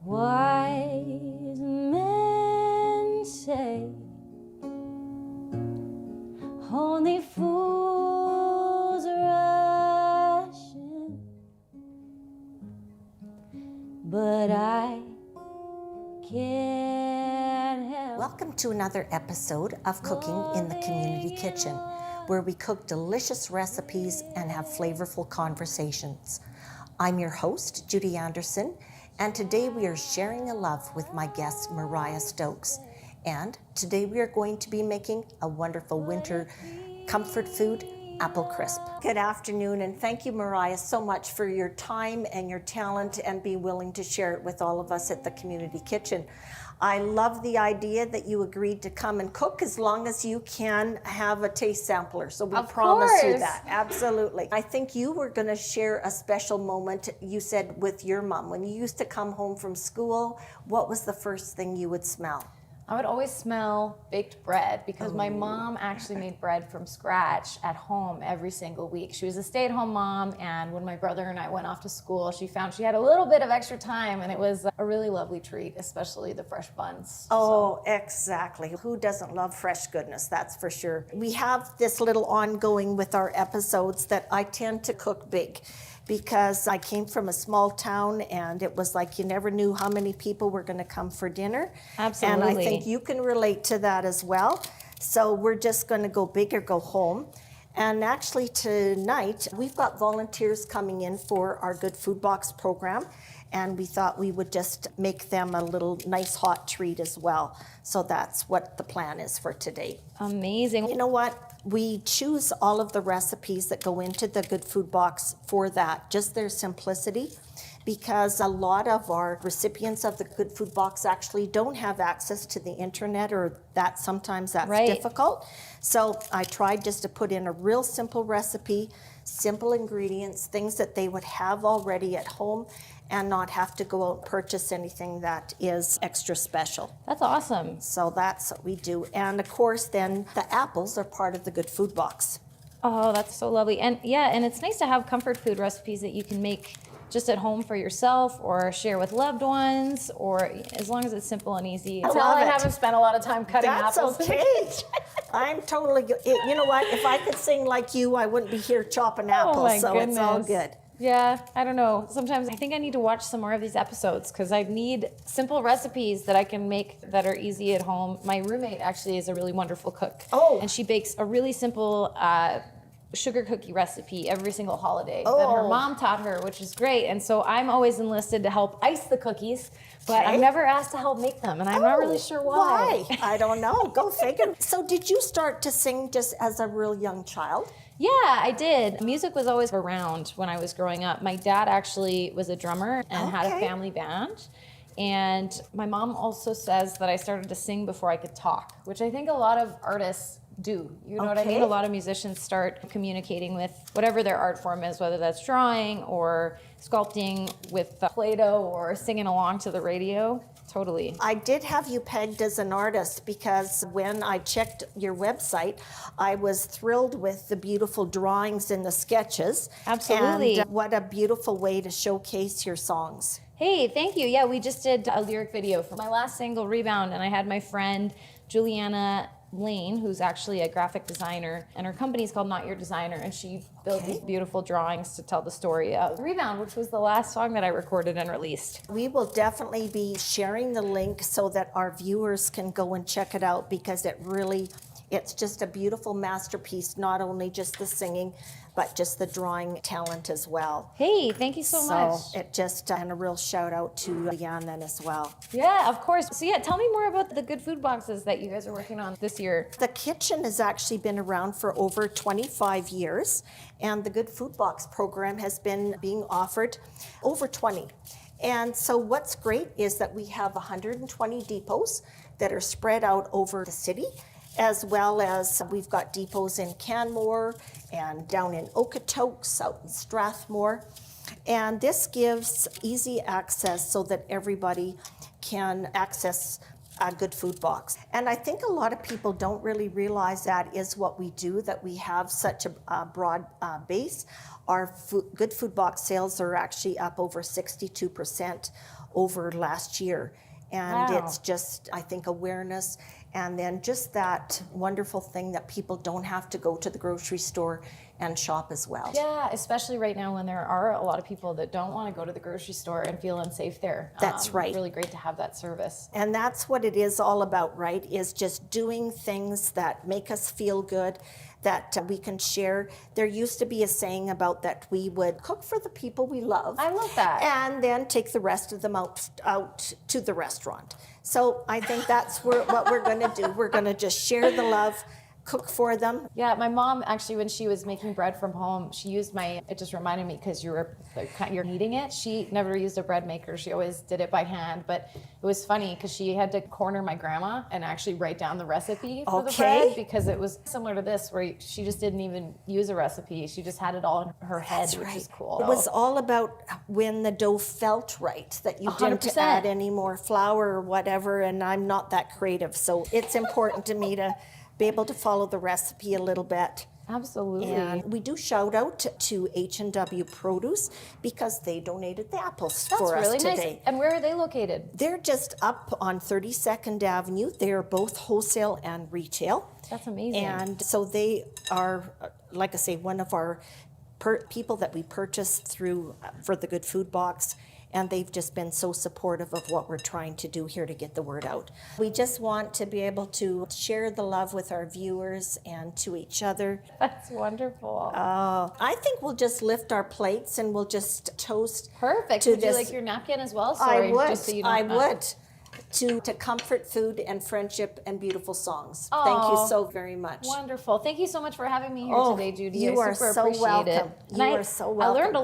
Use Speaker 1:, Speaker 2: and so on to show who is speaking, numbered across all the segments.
Speaker 1: Wise men say only fools rush in, but I can't help.
Speaker 2: Welcome to another episode of Cooking in the Community Kitchen, where we cook delicious recipes and have flavorful conversations. I'm your host, Judy Anderson, and today we are sharing a love with my guest, Mariya Stokes. And today we are going to be making a wonderful winter comfort food, apple crisp. Good afternoon, and thank you, Mariya, so much for your time and your talent and being willing to share it with all of us at the Community Kitchen. I love the idea that you agreed to come and cook as long as you can have a taste sampler. So we promise you that. Absolutely. I think you were going to share a special moment, you said, with your mom. When you used to come home from school, what was the first thing you would smell?
Speaker 1: I would always smell baked bread because my mom actually made bread from scratch at home every single week. She was a stay-at-home mom, and when my brother and I went off to school, she found she had a little bit of extra time, and it was a really lovely treat, especially the fresh buns.
Speaker 2: Oh, exactly. Who doesn't love fresh goodness? That's for sure. We have this little ongoing with our episodes that I tend to cook big, because I came from a small town and it was like you never knew how many people were going to come for dinner.
Speaker 1: Absolutely.
Speaker 2: And I think you can relate to that as well. So we're just going to go big or go home. And actually tonight we've got volunteers coming in for our Good Food Box program, and we thought we would just make them a little nice hot treat as well. So that's what the plan is for today.
Speaker 1: Amazing.
Speaker 2: You know what? We choose all of the recipes that go into the Good Food Box for that, just their simplicity, because a lot of our recipients of the Good Food Box actually don't have access to the internet, or that sometimes that's difficult. So I tried just to put in a real simple recipe, simple ingredients, things that they would have already at home and not have to go out and purchase anything that is extra special.
Speaker 1: That's awesome.
Speaker 2: So that's what we do. And of course, then the apples are part of the Good Food Box.
Speaker 1: Oh, that's so lovely. And yeah, and it's nice to have comfort food recipes that you can make just at home for yourself or share with loved ones, or as long as it's simple and easy. I haven't spent a lot of time cutting apples.
Speaker 2: That's okay. I'm totally good. You know what? If I could sing like you, I wouldn't be here chopping apples. So goodness. It's all good.
Speaker 1: Yeah, I don't know. Sometimes I think I need to watch some more of these episodes because I need simple recipes that I can make that are easy at home. My roommate actually is a really wonderful cook.
Speaker 2: Oh.
Speaker 1: And she bakes a really simple sugar cookie recipe every single holiday that her mom taught her, which is great. And so I'm always enlisted to help ice the cookies, but I'm never asked to help make them, and I'm not really sure why.
Speaker 2: I don't know. Go figure. So did you start to sing just as a real young child?
Speaker 1: Yeah, I did. Music was always around when I was growing up. My dad actually was a drummer and had a family band. And my mom also says that I started to sing before I could talk, which I think a lot of artists do. You know what I mean? A lot of musicians start communicating with whatever their art form is, whether that's drawing or sculpting with Play-Doh or singing along to the radio. Totally.
Speaker 2: I did have you pegged as an artist because when I checked your website, I was thrilled with the beautiful drawings and the sketches.
Speaker 1: Absolutely.
Speaker 2: And what a beautiful way to showcase your songs.
Speaker 1: Hey, thank you. Yeah, we just did a lyric video for my last single, Rebound, and I had my friend Juliana Lane, who's actually a graphic designer, and her company is called Not Your Designer, and she built these beautiful drawings to tell the story of Rebound, which was the last song that I recorded and released.
Speaker 2: We will definitely be sharing the link so that our viewers can go and check it out, because it's just a beautiful masterpiece, not only just the singing, but just the drawing talent as well.
Speaker 1: Hey, thank you so much.
Speaker 2: So it just, and a real shout out to Jan then as well.
Speaker 1: Yeah, of course. So yeah, tell me more about the Good Food Boxes that you guys are working on this year.
Speaker 2: The kitchen has actually been around for over 25 years, and the Good Food Box program has been being offered over 20. And so what's great is that we have 120 depots that are spread out over the city, as well as we've got depots in Canmore and down in Okotoks, out in Strathmore. And this gives easy access so that everybody can access a Good Food Box. And I think a lot of people don't really realize that is what we do, that we have such a broad base. Our Good Food Box sales are actually up over 62% over last year. And
Speaker 1: Wow.
Speaker 2: it's just, I think, awareness, and then just that wonderful thing that people don't have to go to the grocery store and shop as well.
Speaker 1: Yeah, especially right now when there are a lot of people that don't want to go to the grocery store and feel unsafe there.
Speaker 2: That's right.
Speaker 1: Really great to have that service.
Speaker 2: And that's what it is all about, right? Is just doing things that make us feel good, that we can share. There used to be a saying about that we would cook for the people we love.
Speaker 1: I love that.
Speaker 2: And then take the rest of them out to the restaurant. So I think that's what we're going to do. We're going to just share the love, cook for them.
Speaker 1: Yeah, my mom actually, when she was making bread from home, she used it just reminded me because you're kneading it. She never used a bread maker. She always did it by hand. But it was funny because she had to corner my grandma and actually write down the recipe for the bread, because it was similar to this, where she just didn't even use a recipe. She just had it all in her head, which is cool.
Speaker 2: It was all about when the dough felt right, that you didn't
Speaker 1: 100%.
Speaker 2: add any more flour or whatever, and I'm not that creative. So it's important to me to be able to follow the recipe a little bit.
Speaker 1: Absolutely.
Speaker 2: And we do shout out to H&W Produce because they donated the apples for us
Speaker 1: really
Speaker 2: today.
Speaker 1: Nice. And where are they located?
Speaker 2: They're just up on 32nd Avenue. They're both wholesale and retail.
Speaker 1: That's amazing.
Speaker 2: And so they are, like I say, one of our people that we purchased through for the Good Food Box. And they've just been so supportive of what we're trying to do here to get the word out. We just want to be able to share the love with our viewers and to each other.
Speaker 1: That's wonderful.
Speaker 2: I think we'll just lift our plates and we'll just toast.
Speaker 1: Perfect.
Speaker 2: To
Speaker 1: Would you
Speaker 2: this.
Speaker 1: like your napkin as well? Sorry,
Speaker 2: I would.
Speaker 1: just so you don't,
Speaker 2: I would. To comfort, food, and friendship and beautiful songs.
Speaker 1: Oh,
Speaker 2: Thank you so very much.
Speaker 1: Wonderful. Thank you so much for having me here today, Judy.
Speaker 2: You
Speaker 1: I
Speaker 2: are
Speaker 1: super
Speaker 2: so
Speaker 1: appreciate
Speaker 2: welcome.
Speaker 1: it.
Speaker 2: You are so welcome.
Speaker 1: I learned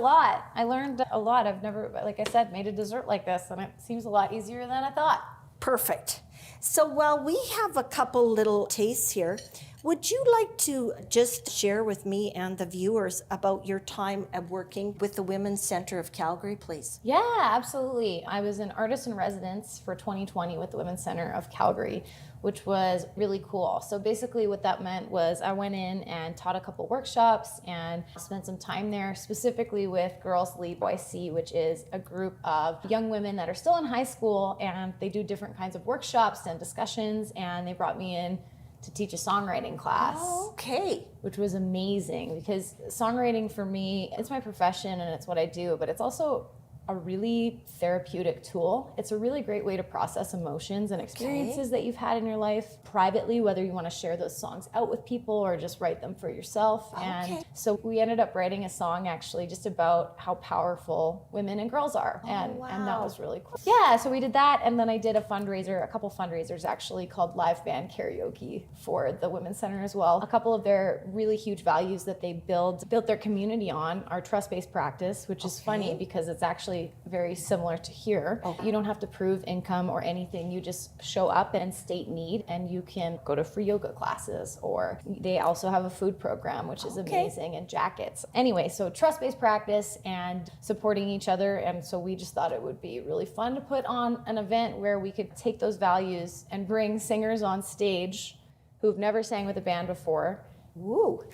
Speaker 1: a lot. I've never, like I said, made a dessert like this, and it seems a lot easier than I thought.
Speaker 2: Perfect. So while we have a couple little tastes here, would you like to just share with me and the viewers about your time at working with the Women's Centre of Calgary, please?
Speaker 1: Yeah, absolutely. I was an artist in residence for 2020 with the Women's Centre of Calgary, which was really cool. So basically what that meant was I went in and taught a couple workshops and spent some time there, specifically with Girls Lead YC, which is a group of young women that are still in high school, and they do different kinds of workshops and discussions, and they brought me in to teach a songwriting class.
Speaker 2: Oh, okay.
Speaker 1: Which was amazing, because songwriting for me, it's my profession and it's what I do, but it's also a really therapeutic tool. It's a really great way to process emotions and experiences that you've had in your life privately, whether you want to share those songs out with people or just write them for yourself. And so we ended up writing a song actually just about how powerful women and girls are. And that was really cool. Yeah, so we did that, and then I did a couple fundraisers actually, called Live Band Karaoke for the Women's Center as well. A couple of their really huge values that they built their community on are trust-based practice, which is funny because it's actually very similar to here. You don't have to prove income or anything. You just show up and state need, and you can go to free yoga classes, or they also have a food program, which is amazing, and jackets. Anyway, so trust-based practice and supporting each other. And so we just thought it would be really fun to put on an event where we could take those values and bring singers on stage who've never sang with a band before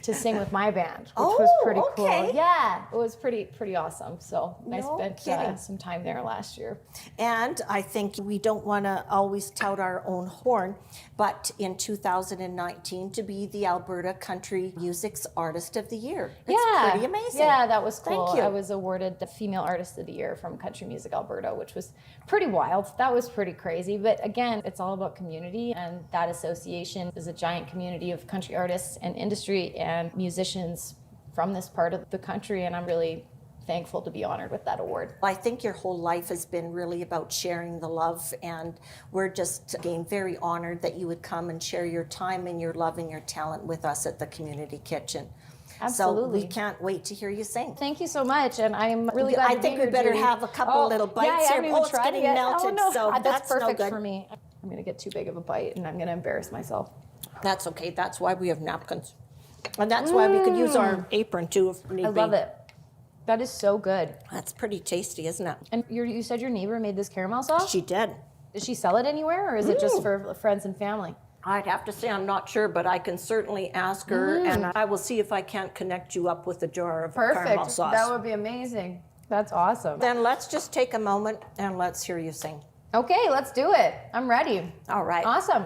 Speaker 1: to sing with my band, which was pretty cool. Yeah, it was pretty awesome. So I spent some time there last year.
Speaker 2: And I think we don't want to always tout our own horn, but in 2019 to be the Alberta Country Music's Artist of the Year. It's pretty amazing.
Speaker 1: Yeah, that was cool.
Speaker 2: Thank you.
Speaker 1: I was awarded the Female Artist of the Year from Country Music Alberta, which was pretty wild. That was pretty crazy. But again, it's all about community, and that association is a giant community of country artists and industry and musicians from this part of the country, and I'm really thankful to be honored with that award.
Speaker 2: I think your whole life has been really about sharing the love, and we're just again very honored that you would come and share your time and your love and your talent with us at the Community Kitchen.
Speaker 1: Absolutely.
Speaker 2: So we can't wait to hear you sing.
Speaker 1: Think you so much, and I'm really glad to be here,
Speaker 2: we better
Speaker 1: Judy.
Speaker 2: have a couple little bites here.
Speaker 1: It's
Speaker 2: getting
Speaker 1: yet.
Speaker 2: melted,
Speaker 1: no.
Speaker 2: so
Speaker 1: that's perfect
Speaker 2: no good.
Speaker 1: for me. I'm going to get too big of a bite, and I'm going to embarrass myself.
Speaker 2: That's okay. That's why we have napkins. And that's why we could use our apron too if need be.
Speaker 1: I love it. That is so good.
Speaker 2: That's pretty tasty, isn't it?
Speaker 1: And you said your neighbor made this caramel sauce?
Speaker 2: She did.
Speaker 1: Does she sell it anywhere, or is it just for friends and family?
Speaker 2: I'd have to say I'm not sure, but I can certainly ask her, and I will see if I can't connect you up with a jar of caramel sauce.
Speaker 1: That would be amazing. That's awesome.
Speaker 2: Then let's just take a moment and let's hear you sing.
Speaker 1: Okay, let's do it. I'm ready.
Speaker 2: All right.
Speaker 1: Awesome.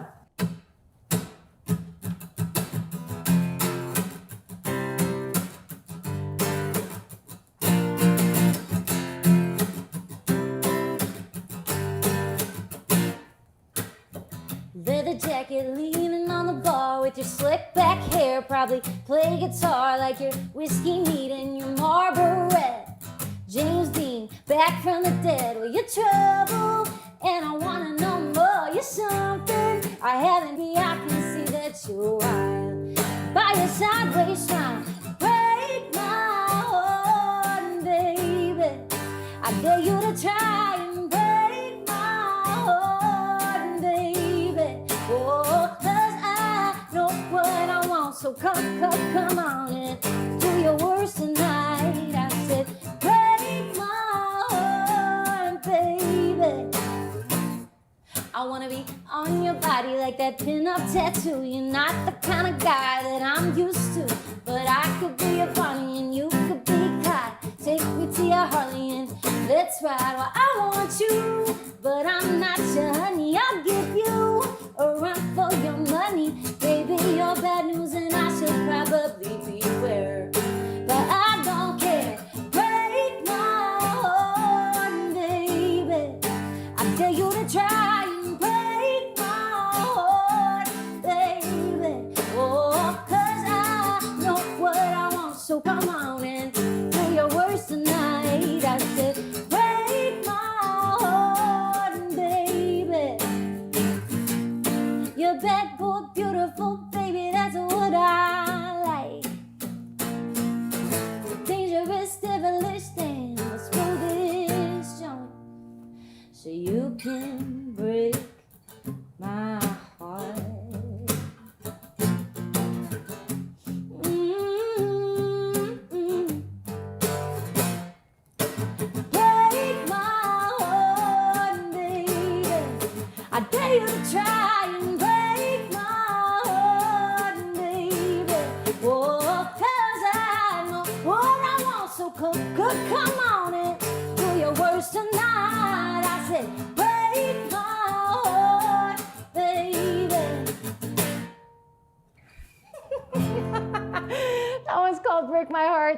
Speaker 3: Leather jacket, leaning on the bar with your slick back hair. Probably play guitar like your whiskey neat and your Marlboro Red. James Dean, back from the dead. Well, you're trouble, and I wanna know more. You're something I haven't been. I can see that you're wild. By your sideways smile, break my heart, baby. I dare you to try and break my heart, baby. Oh, 'cause I know what I want. So come on and do your worst tonight. I said, break my heart, baby. I wanna be on your body like that pin-up tattoo. You're not the kind of guy that I'm used to, but I could be a Bonnie and you could be Clyde. Take me to your Harley and let's ride. Well, I want you, but I'm not your honey. I'll give you a run for your money. Baby, you're bad news and I should probably beware, but I don't care. Break my heart, baby. I dare you to try and break my heart, baby. Oh, 'cause I know what I want. So come on and do your worst tonight. I said, break my heart, baby. You're bad, bold, beautiful, baby. That's what I like. Dangerous, devilish, then let's roll this joint so you can break my heart. Break my heart, baby. I dare you to try and break my heart, baby. Oh, 'cause I know what I want. So come on and do your worst tonight. I said, break my heart, baby.
Speaker 1: That one's called Break My Heart.